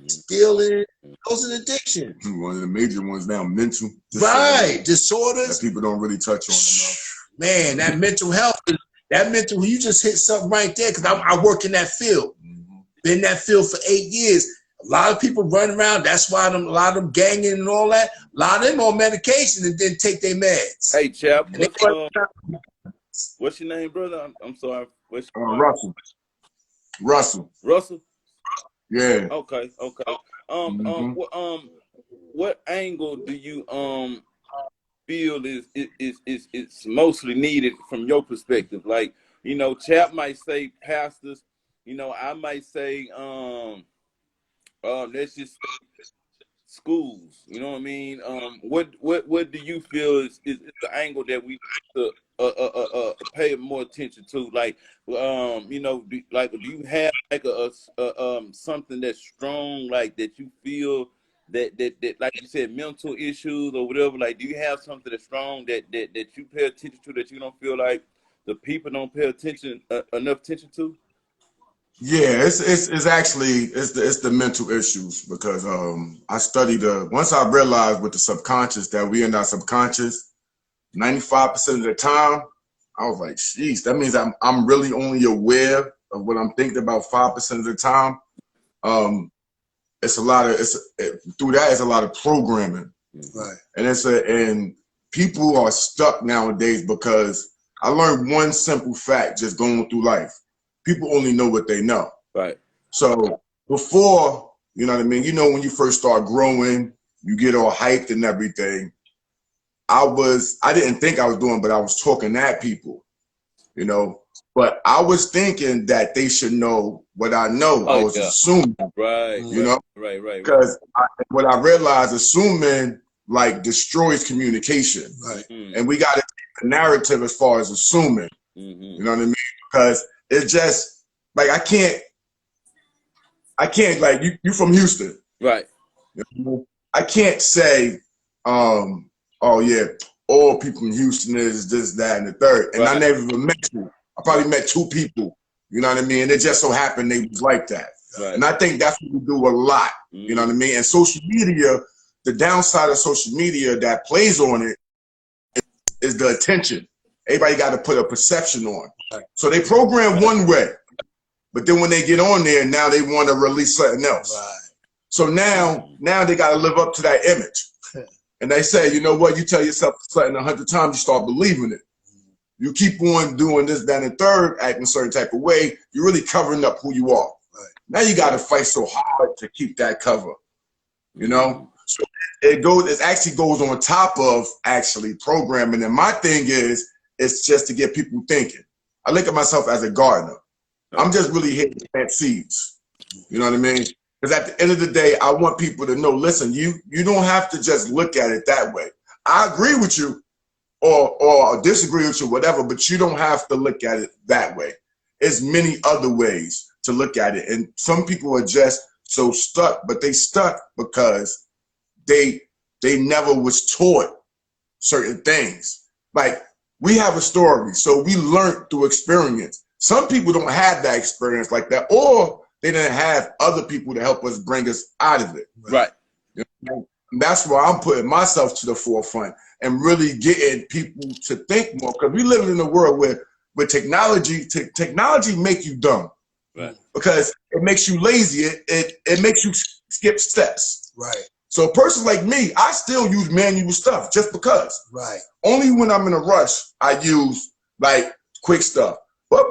stealing, those are addictions. One of the major ones now, mental disorders. That people don't really touch on enough. Man, that mental health, you just hit something right there because I work in that field. Been in that field for 8 years. A lot of people run around. That's why a lot of them ganging and all that. A lot of them on medication and didn't take their meds. Hey, Chap, what's your name, brother? I'm sorry. Russell. Russell? Yeah. Okay. What angle do you feel is it's mostly needed from your perspective? Like, Chap might say pastors, I might say let's just schools. You know what I mean? What do you feel is the angle that we need to pay more attention to? Like, do you have like something that's strong, like that you feel that like you said, mental issues or whatever? Like, do you have something that's strong that you pay attention to that you don't feel like the people don't pay attention enough attention to? Yeah, it's actually it's the mental issues because I studied once I realized with the subconscious that we in our subconscious 95% of the time. I was like, "Jeez, that means I'm really only aware of what I'm thinking about 5% of the time." It's a lot of through that it's a lot of programming, Right. and people are stuck nowadays because I learned one simple fact just going through life. People only know what they know. Right. So before, you know what I mean? When you first start growing, you get all hyped and everything. I didn't think I was doing, but I was talking at people, but I was thinking that they should know what I know. I was assuming, right, right. Because what I realized, assuming like destroys communication. Right. And we got to take the narrative as far as assuming, you know what I mean? Because it's just like I can't like you from Houston, right? I can't say, oh yeah, all people in Houston is this, that, and the third, and I never even met you. I probably met 2 people, you know what I mean? And it just so happened they was like that, and I think that's what we do a lot, you know what I mean? And social media, the downside of social media that plays on it is the attention. Everybody got to put a perception on. So they program one way, but then when they get on there, now they want to release something else. Right. So now they got to live up to that image. And they say, you know what? You tell yourself something 100 times, you start believing it. You keep on doing this, that, and third, acting a certain type of way, you're really covering up who you are. Right. Now you got to fight so hard to keep that cover, So it actually goes on top of actually programming. And my thing is, it's just to get people thinking. I look at myself as a gardener. I'm just really here to plant seeds. You know what I mean? Because at the end of the day, I want people to know, listen, you don't have to just look at it that way. I agree with you or disagree with you, whatever, but you don't have to look at it that way. There's many other ways to look at it. And some people are just so stuck, but they stuck because they never was taught certain things. Like, we have a story, so we learned through experience. Some people don't have that experience like that, or they didn't have other people to help us bring us out of it. Right. And that's why I'm putting myself to the forefront and really getting people to think more, because we live in a world where with technology make you dumb. Right. Because it makes you lazy. It makes you skip steps. Right. So a person like me, I still use manual stuff just because. Right. Only when I'm in a rush, I use like quick stuff. But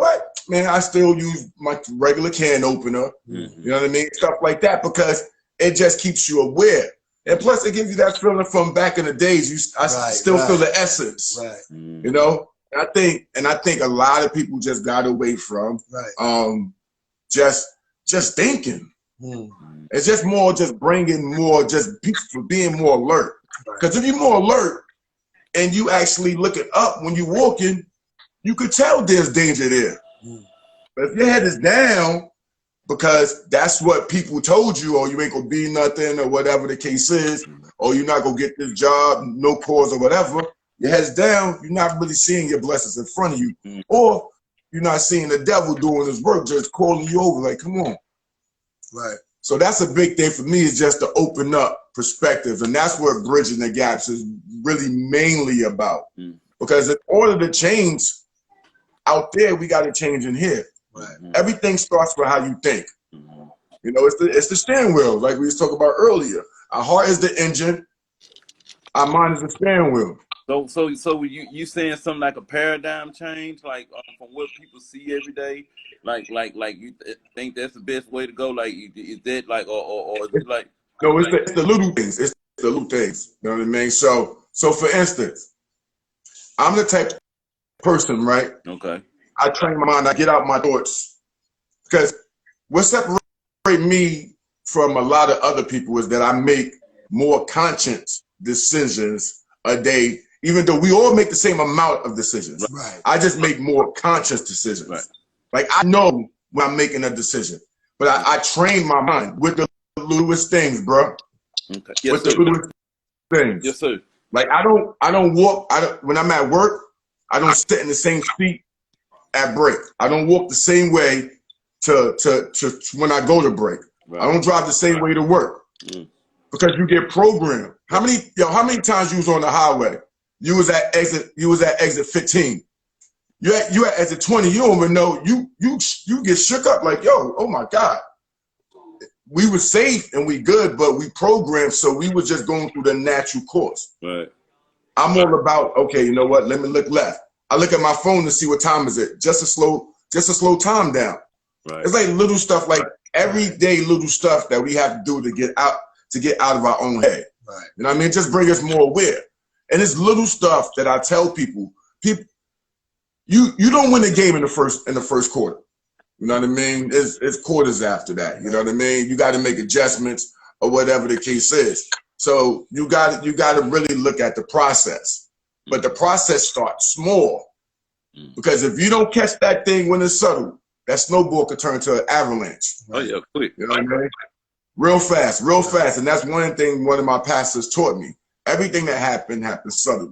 man, I still use my regular can opener. You know what I mean? Stuff like that, because it just keeps you aware. And plus, it gives you that feeling from back in the days. I still feel the essence. Right. And I think a lot of people just got away from just thinking. It's just more just bringing more, just people being more alert. Because if you're more alert and you actually looking up when you're walking, you could tell there's danger there. But if your head is down because that's what people told you, or you ain't gonna be nothing, or whatever the case is, or you're not gonna get this job, no cause or whatever, your head's down, you're not really seeing your blessings in front of you. Or you're not seeing the devil doing his work, just calling you over, like, come on. Right. So that's a big thing for me, is just to open up perspective. And that's where bridging the gaps is really mainly about. Because in order to change out there, we got to change in here. Right. Everything starts with how you think. It's the steering wheel, like we was talking about earlier. Our heart is the engine. Our mind is the steering wheel. So you saying something like a paradigm change, like from what people see every day, like you think that's the best way to go? Like, is that like, or is it like? No, it's the little things. It's the little things. You know what I mean? So So for instance, I'm the type of person, right? Okay. I train my mind, I get out my thoughts. Because what separates me from a lot of other people is that I make more conscious decisions a day, even though we all make the same amount of decisions. Right. I just make more conscious decisions. Right. Like I know when I'm making a decision, but I train my mind with the littlest things, bro. Okay. Yes, With sir. the littlest things. Yes, sir. Like I don't walk. When I'm at work, I don't sit in the same seat at break. I don't walk the same way to when I go to break. Right. I don't drive the same way to work because you get programmed. How many times you was on the highway? You was at exit 15. You at exit 20. You don't even know. You get shook up like, yo, oh my God. We were safe and we good, but we programmed, so we were just going through the natural course. Right. I'm all about, okay, you know what? Let me look left. I look at my phone to see what time is it. Just to slow time down. Right. It's like little stuff, like everyday little stuff that we have to do to get out of our own head. Right. You know what I mean? Just bring us more aware. And it's little stuff that I tell people, you don't win the game in the first quarter. You know what I mean? It's quarters after that. You know what I mean? You got to make adjustments or whatever the case is. So you got to really look at the process. But the process starts small. Because if you don't catch that thing when it's subtle, that snowball could turn into an avalanche. Oh yeah, quick. You know what I mean? Real fast. And that's one thing one of my pastors taught me. Everything that happened subtly.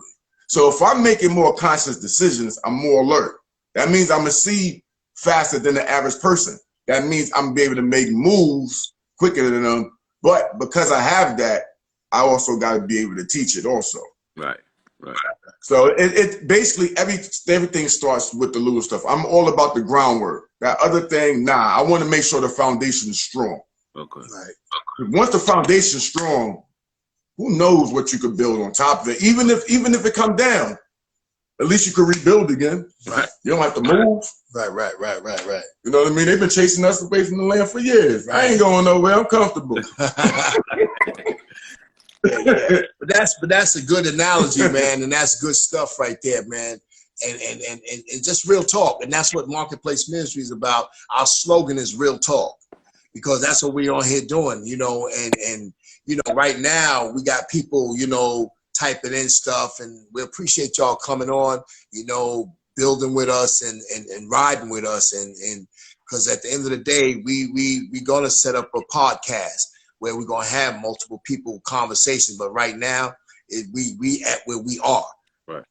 So if I'm making more conscious decisions, I'm more alert. That means I'm going to see faster than the average person. That means I'm going to be able to make moves quicker than them. But because I have that, I also got to be able to teach it also. Right. Right. So it basically everything starts with the little stuff. I'm all about the groundwork. That other thing, nah. I want to make sure the foundation is strong. Okay. Right. Once the foundation is strong, who knows what you could build on top of it? Even if it come down, at least you could rebuild again. Right. You don't have to move. Right. You know what I mean? They've been chasing us away from the land for years. Right. I ain't going nowhere. I'm comfortable. Yeah. But that's a good analogy, man, and that's good stuff right there, man. And just real talk, and that's what Marketplace Ministry is about. Our slogan is real talk, because that's what we're on here doing, you know. And you know, right now we got people, you know, typing in stuff, and we appreciate y'all coming on, you know, building with us and riding with us, and because at the end of the day, we gonna set up a podcast where we're going to have multiple people conversation. But right now, we at where we are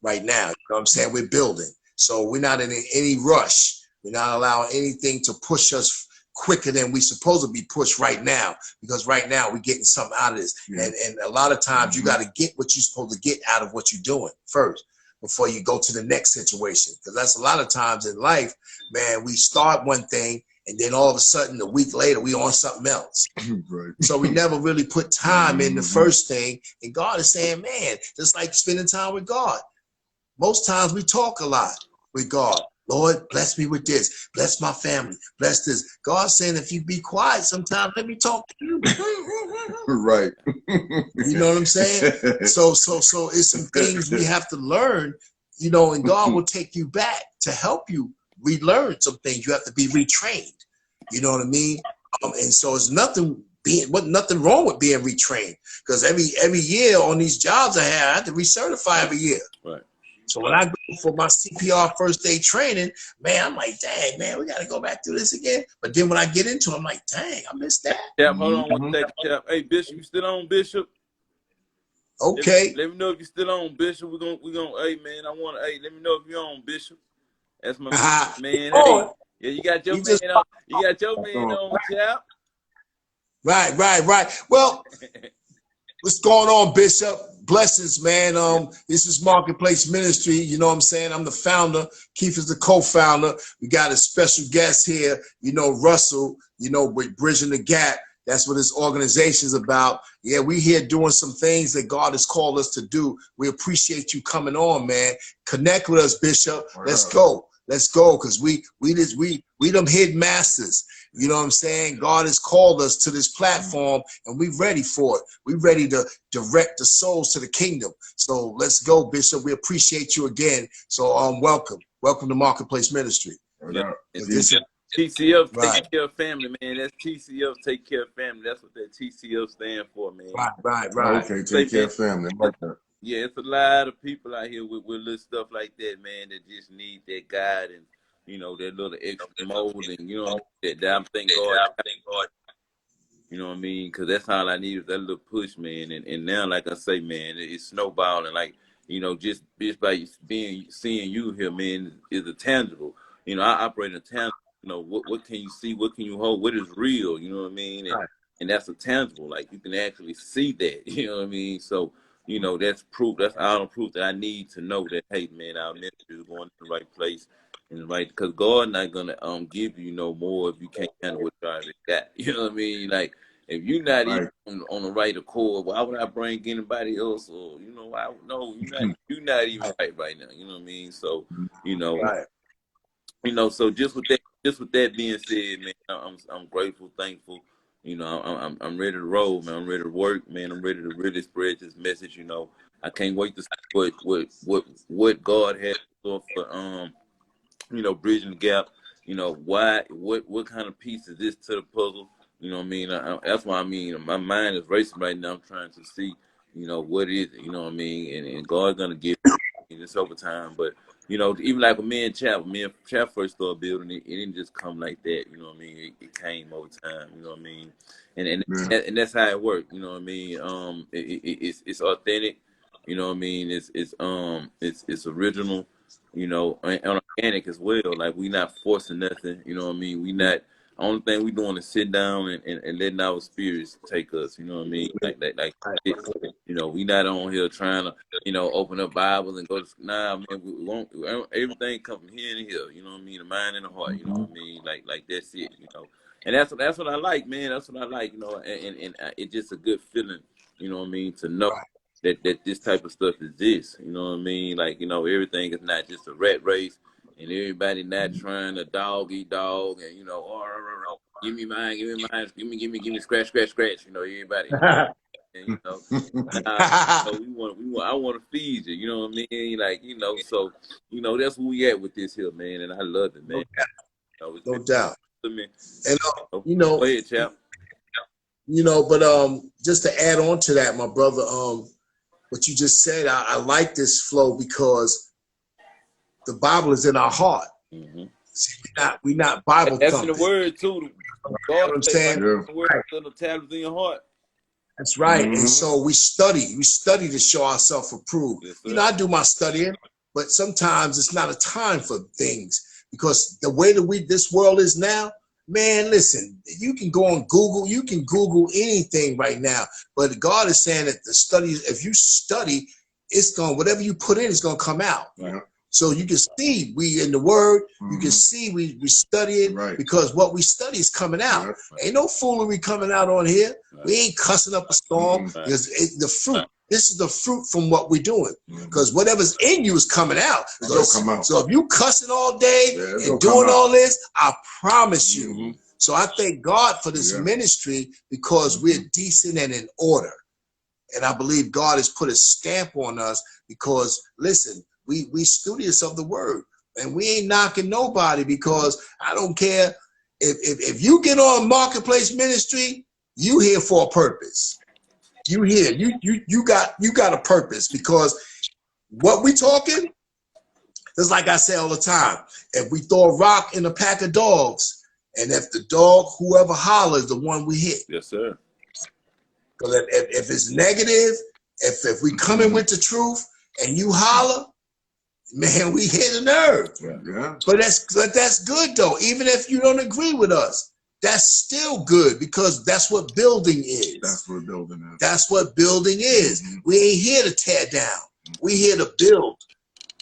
right now. You know what I'm saying? We're building. So we're not in any rush. We're not allowing anything to push us quicker than we supposed to be pushed right now, because right now we're getting something out of this. Yeah. And a lot of times you got to get what you're supposed to get out of what you're doing first before you go to the next situation. Because that's a lot of times in life, man, we start one thing, and then all of a sudden, a week later, we on something else. Right. So we never really put time in the first thing. And God is saying, man, just like spending time with God. Most times we talk a lot with God. Lord, bless me with this. Bless my family. Bless this. God's saying, if you be quiet sometimes, let me talk to you. Right. You know what I'm saying? So it's some things we have to learn, you know, and God will take you back to help you relearn some things. You have to be retrained. You know what I mean? And so it's nothing wrong with being retrained, because every year on these jobs I have to recertify every year. Right. So when I go for my CPR first day training, man, I'm like, dang, man, we got to go back through this again. But then when I get into it, I'm like, dang, I missed that. Cap, hold on one second, Cap. Hey, Bishop, you still on, Bishop? Okay. Let me know if you're still on, Bishop. We're gonna. Hey, man, let me know if you're on, Bishop. That's my man. Hey, yeah, you got your man on. You got your man on, Cap. Right. Well, what's going on, Bishop? Blessings, man. This is Marketplace Ministry. You know what I'm saying? I'm the founder. Keith is the co-founder. We got a special guest here, you know, Russell, you know, with Bridging the Gap. That's what this organization is about. Yeah, we here doing some things that God has called us to do. We appreciate you coming on, man. Connect with us, Bishop. Let's go. Let's go, because we them hidden masters. You know what I'm saying? God has called us to this platform, and we're ready for it. We're ready to direct the souls to the kingdom. So let's go, Bishop. We appreciate you again. So welcome to Marketplace Ministry. Yeah. This is TCF right, take care of family, man. That's TCF take care of family. That's what that TCF stand for, man. right. Okay, take care of family. I like that. Yeah, it's a lot of people out here with little stuff like that, man, that just need that guidance, you know, that little extra molding, you know, that I'm thank God, you know what I mean? Because that's all I need is that little push, man. And now, like I say, man, it's snowballing. Like, you know, just by seeing you here, man, is a tangible. You know, I operate in a tangible. You know, what can you see? What can you hold? What is real? You know what I mean? And that's a tangible. Like, you can actually see that. You know what I mean? So, you know, that's proof. That's all the proof that I need to know that, hey, man, our ministry is going to the right place. And right, because God not gonna give you no more if you can't handle what you already got. You know what I mean? Like, if you're not Right. even on the right accord, why would I bring anybody else? Or you know, you're not even right now. You know what I mean? So, you know, right. So just with that being said, man, I'm grateful, thankful. You know, I'm ready to roll, man. I'm ready to work, man. I'm ready to really spread this message. You know, I can't wait to see what God has for you know, bridging the gap. You know, what kind of piece is this to the puzzle? You know what I mean? That's why I mean, my mind is racing right now. I'm trying to see, you know, what is it? You know what I mean? And God's gonna give this over time. But you know, even like me and Chap first started building it, it didn't just come like that. You know what I mean? It came over time. You know what I mean? And that's how it worked. You know what I mean? It's authentic. You know what I mean? It's original. You know, and organic as well. Like, we not forcing nothing. You know what I mean? We not. Only thing we doing is sit down and letting our spirits take us. You know what I mean? Like you know, we not on here trying to, you know, open up Bibles and go to, nah, man, we won't. Everything come from here and here. You know what I mean? The mind and the heart. You know what I mean? Like that's it. You know, and that's what I like, man. That's what I like. You know, and it's just a good feeling. You know what I mean? To know that this type of stuff exists. You know what I mean? Like, you know, everything is not just a rat race, and everybody not trying to dog eat dog, and you know, give me mine, give me scratch. You know, everybody, and you know, I want to feed you. You know what I mean? Like, you know, so you know, that's where we at with this here, man, and I love it, man. No doubt. And you go know, ahead, Chap. You know, but just to add on to that, my brother, what you just said, I like this flow because the Bible is in our heart. Mm-hmm. See, we not Bible that's thumping. in the word too. You know what I'm saying? The word in the tablets in your heart. That's right. And so we study to show ourselves approved. Yes, you know, I do my studying, but sometimes it's not a time for things because the way that this world is now, man, listen, you can go on Google, you can Google anything right now, but God is saying that the studies, if you study, it's going, whatever you put in, it's going to come out. Right. So you can see we in the word, you can see we study it because what we study is coming out. Ain't no foolery coming out on here. We ain't cussing up a storm. The fruit, this is the fruit from what we're doing. Because whatever's in you is coming out. So if you cussing all day and doing all this, I promise you. So I thank God for this ministry because we're decent and in order. And I believe God has put a stamp on us because, listen, we studious of the word, and we ain't knocking nobody because I don't care if you get on Marketplace Ministry, you here for a purpose. You here, you got a purpose because what we talking is like I say all the time. If we throw a rock in a pack of dogs, and if the dog, whoever hollers, the one we hit. Yes, sir. Because if it's negative, if we come in with the truth and you holler, man, we hit a nerve. But that's good though. Even if you don't agree with us, that's still good because that's what building is. That's what building is. That's what building is. We ain't here to tear down. We here to build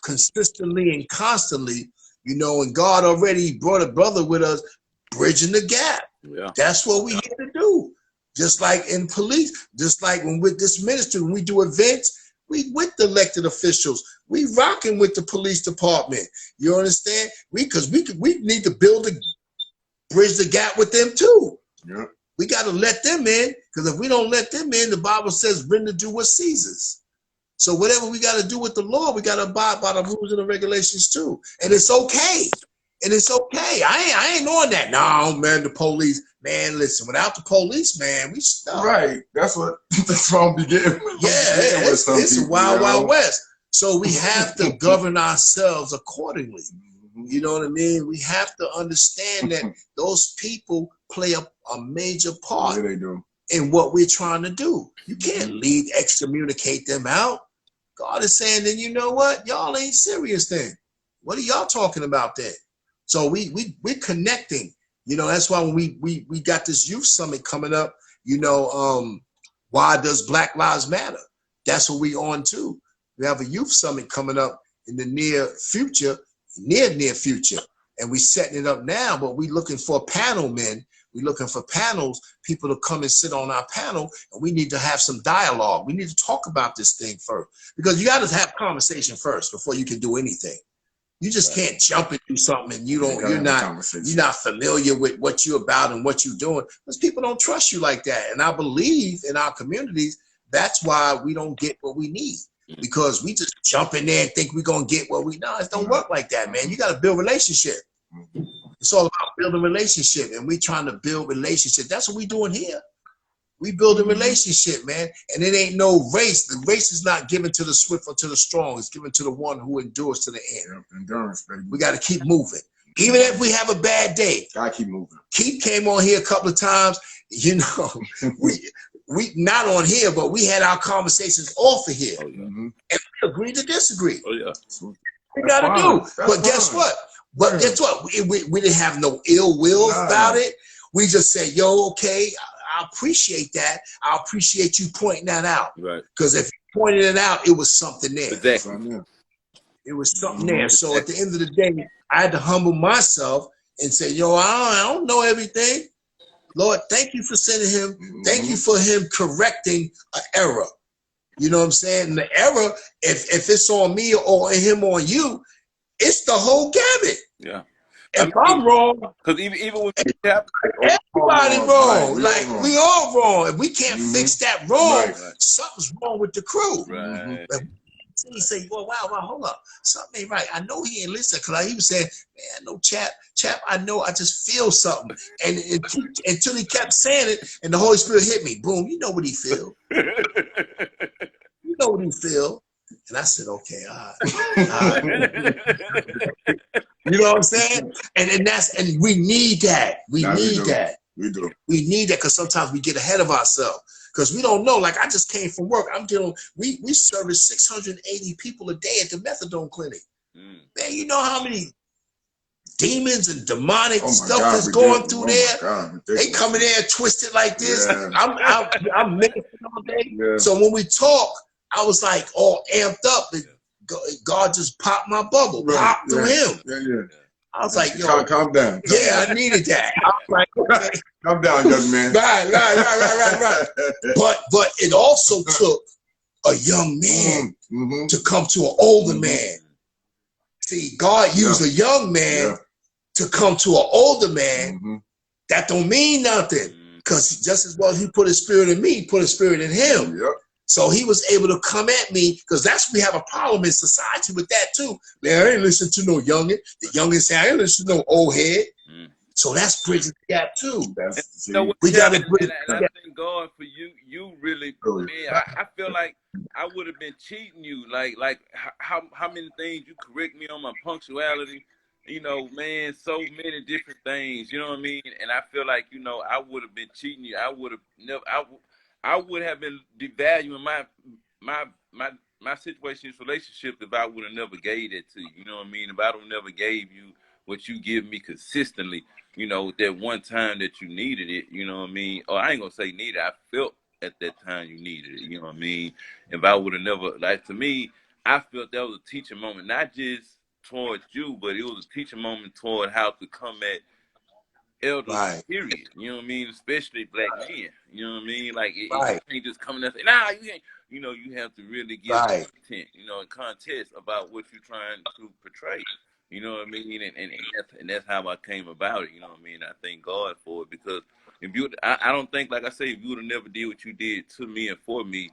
consistently and constantly, you know, and God already brought a brother with us, bridging the gap. That's what we here to do. Just like in police, just like when with this ministry, when we do events, We with the elected officials. We rocking with the police department. You understand? We need to bridge the gap with them too. Yeah. We got to let them in, because if we don't let them in, the Bible says render to what Caesar's. So whatever we got to do with the law, we got to abide by the rules and the regulations too. And it's okay. And it's okay. I ain't on that. No, man, the police. Man, listen, without the police, man, we stuck. Right. That's what I'm beginning. Yeah, it's a wild, wild west. So we have to govern ourselves accordingly. You know what I mean? We have to understand that those people play a major part in what we're trying to do. You can't excommunicate them out. God is saying, then you know what? Y'all ain't serious then. What are y'all talking about then? So we're connecting. You know, that's why when we got this youth summit coming up, you know, why does Black Lives Matter? That's what we on too. We have a youth summit coming up in the near future, and we setting it up now, but we looking for panel men. We're looking for panels, people to come and sit on our panel, and we need to have some dialogue. We need to talk about this thing first, because you got to have conversation first before you can do anything. You just can't jump and do something and you're not familiar with what you're about and what you're doing, because people don't trust you like that. And I believe in our communities, that's why we don't get what we need, because we just jump in there and think we're going to get what we know. It don't work like that, man. You got to build relationship. It's all about building relationship, and we trying to build relationship. That's what we doing here. We build a relationship, man, and it ain't no race. The race is not given to the swift or to the strong. It's given to the one who endures to the end. Endurance, baby. We got to keep moving. Even if we have a bad day. Gotta keep moving. Keith came on here a couple of times. You know, we not on here, but we had our conversations off of here. And we agreed to disagree. We got to do. But guess what? Guess what? We didn't have no ill will about it. We just said, yo, okay, I appreciate that. I appreciate you pointing that out. Right. Because if you pointed it out, it was something there. Exactly. It was something there. So at the end of the day, I had to humble myself and say, yo, I don't know everything. Lord, thank you for sending him. Thank you for him correcting an error. You know what I'm saying? And the error, if it's on me or him on you, it's the whole gamut. Yeah. If I'm wrong, because even with everybody wrong. Like we all wrong. If we can't fix that wrong, something's wrong with the crew. Right. He say, well, wow, hold up. Something ain't right. I know he ain't listening, because he was saying, man, no, chap, I know, I just feel something. And until he kept saying it, and the Holy Spirit hit me. Boom, you know what he feel. You know what he feel. And I said, okay, all right. You know what I'm saying? And we need that. We need that. We do. We need that, because sometimes we get ahead of ourselves. Because we don't know. Like, I just came from work. We service 680 people a day at the methadone clinic. Man, you know how many demons and demonic stuff that's going through there? They come in there twisted like this. I'm making all day. So when we talk, I was like all amped up. And God just popped my bubble, popped through him. I was like, yo, calm down. Yeah, I needed that. I was like, okay. Calm down, young man. Right. But it also took a young man to come to an older man. See, God used a young man to come to an older man. That don't mean nothing, because just as well as he put his spirit in me, he put his spirit in him. So he was able to come at me, because we have a problem in society with that too. Man, I ain't listen to no youngin. The youngin say, I ain't listen to no old head. So that's bridging the gap too. We got to bridge. And I thank God for you. You really, man. I feel like I would have been cheating you. Like how many things you correct me on my punctuality. You know, man, so many different things. You know what I mean? And I feel like, you know, I would have been cheating you. I would have never. I would have been devaluing my situation's relationship if I would have never gave it to you. You know what I mean? If I don't never gave you what you give me consistently, you know, that one time that you needed it, you know what I mean? Or I ain't gonna say needed, I felt at that time you needed it, you know what I mean? If I would have never, like, to me, I felt that was a teaching moment, not just towards you, but it was a teaching moment toward how to come at elders, Right. period. You know what I mean? Especially black men. You know what I mean? Like you Right. can't just come in and say, nah, you ain't. You know, you have to really give Right. content, you know, and context about what you're trying to portray. You know what I mean? And that's how I came about it. You know what I mean? I thank God for it, because if you, I don't think, like I say, if you would have never did what you did to me and for me,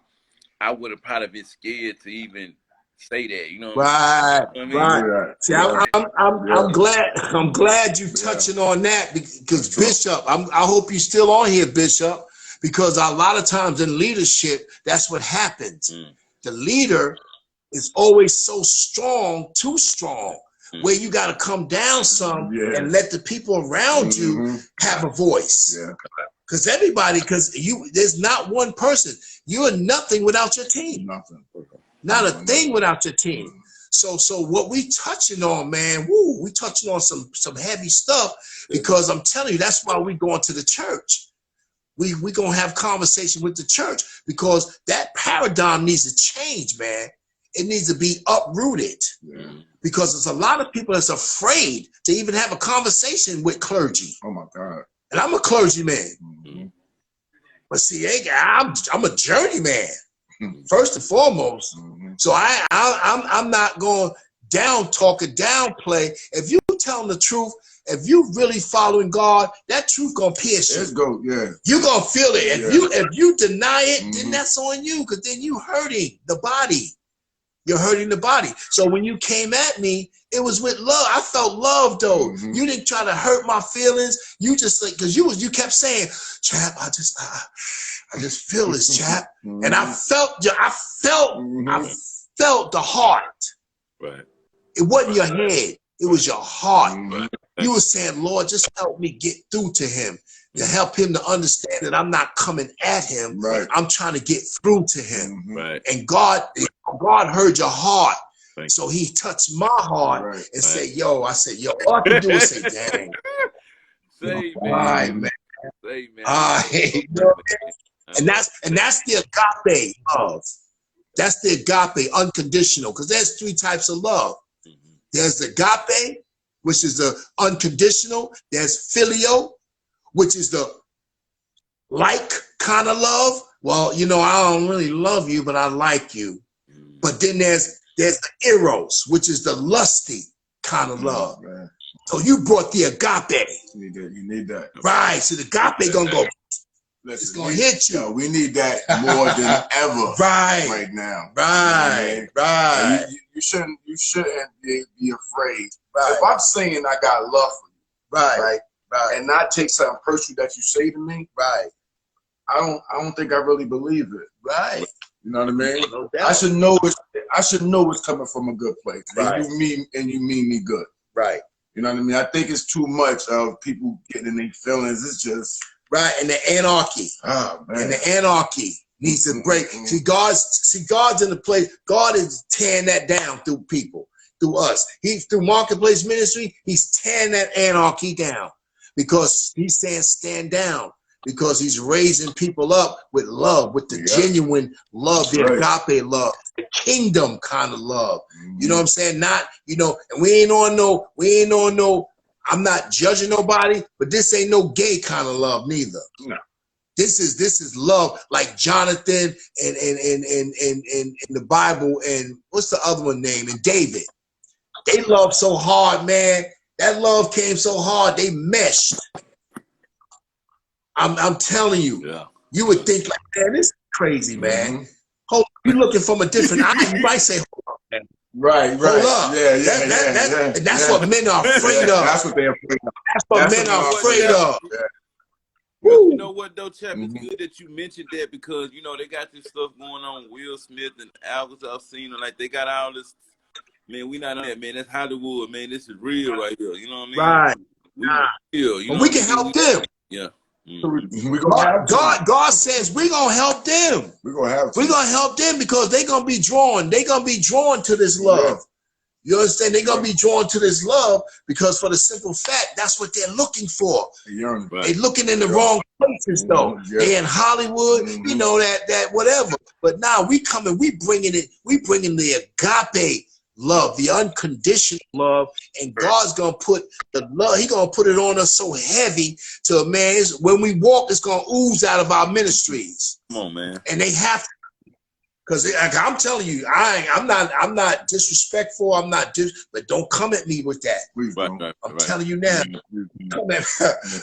I would have probably been scared to even say that. You know what Right. I mean? Right. See, I'm glad you touching on that, because Bishop, I hope you're still on here, Bishop, because a lot of times in leadership, that's what happens. The leader is always so strong, too strong, where you got to come down some and let the people around you have a voice. Because there's not one person. You are nothing without your team. Nothing. Not a thing without your team. So what we touching on, man, woo, we touching on some heavy stuff, because I'm telling you, that's why we going to the church. We gonna have conversation with the church, because that paradigm needs to change, man. It needs to be uprooted, because there's a lot of people that's afraid to even have a conversation with clergy. Oh my God. And I'm a clergyman. But see, I'm a journeyman, first and foremost. So I'm not going down talk or downplay. If you telling the truth, if you really following God, that truth gonna pierce you. Let's go. Yeah. You gonna feel it. If you deny it, then that's on you, because then you hurting the body. You're hurting the body. So when you came at me, it was with love. I felt love, though. You didn't try to hurt my feelings. You just like, because you kept saying, Chap, I just feel this, Chap. And I felt the heart. Right. It wasn't your head. It was your heart. You were saying, Lord, just help me get through to him, to help him to understand that I'm not coming at him. I'm trying to get through to him. And God heard your heart. So he touched my heart and said, yo, I said, yo, all I can do is say, dang. Say, all right, man. Say, man. All right. You know, and that's the agape love. That's the agape, unconditional, because there's 3 types of love. There's the agape, which is the unconditional. There's filial, which is the like kind of love. Well, you know, I don't really love you, but I like you. But then there's the eros, which is the lusty kind of love. So you brought the agape. You need that. Right. So the agape gonna go. It's gonna hit you. Yo, we need that more than ever. Right now. Right. Right. You shouldn't be afraid. If I'm saying I got love for you, right, and not take something personal that you say to me, I don't think I really believe it. Right. You know what I mean? No doubt. I should know it's coming from a good place. And you mean me good. Right. You know what I mean? I think it's too much of people getting in their feelings. It's just and the anarchy. Oh man. And the anarchy needs to break. See, God's in the place. God is tearing that down through people, through us. Through Marketplace Ministry, he's tearing that anarchy down, because he's saying stand down, because he's raising people up with love, with the genuine love, the agape love, the kingdom kind of love. You know what I'm saying? Not, you know, and we ain't on no, I'm not judging nobody, but this ain't no gay kind of love neither. No. This is love like Jonathan and the Bible, and what's the other one name? And David. They love so hard, man. That love came so hard, they meshed. I'm telling you. Yeah. You would think like, man, this is crazy, man. Hold on, you're looking from a different eye. You might say, hold on, man. Right. Hold up. And that's what men are afraid of. That's what they're afraid of. That's what men are afraid of. You know what though, Chap? It's good that you mentioned that, because you know they got this stuff going on. Will Smith and Albert Alcina, like they got all this. Man, we not on that, man. That's Hollywood, man. This is real right here. You know what I mean? Right. We can help them. Yeah. God says we're gonna help them. We're gonna help them because they're gonna be drawn. They're gonna be drawn to this love. You understand? They're gonna be drawn to this love because, for the simple fact, that's what they're looking for. They're looking in the wrong places, though. They're in Hollywood, you know, that whatever. But now we coming, we bringing the agape love, the unconditional love, and God's gonna put the love. He gonna put it on us so heavy to, man, when we walk, it's gonna ooze out of our ministries. Come on, man. And they have to, because I'm telling you, I'm not disrespectful. I'm not but don't come at me with that. Right, I'm telling you now. Come at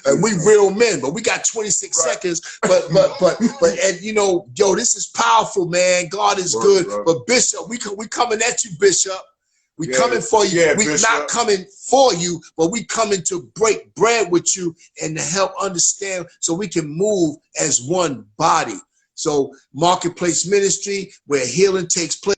and we real men, but we got 26 seconds. But and you know, yo, this is powerful, man. God is good. Bro. But Bishop, we coming at you, Bishop. We coming for you. We not coming for you, but we coming to break bread with you and to help understand so we can move as one body. So Marketplace Ministry, where healing takes place.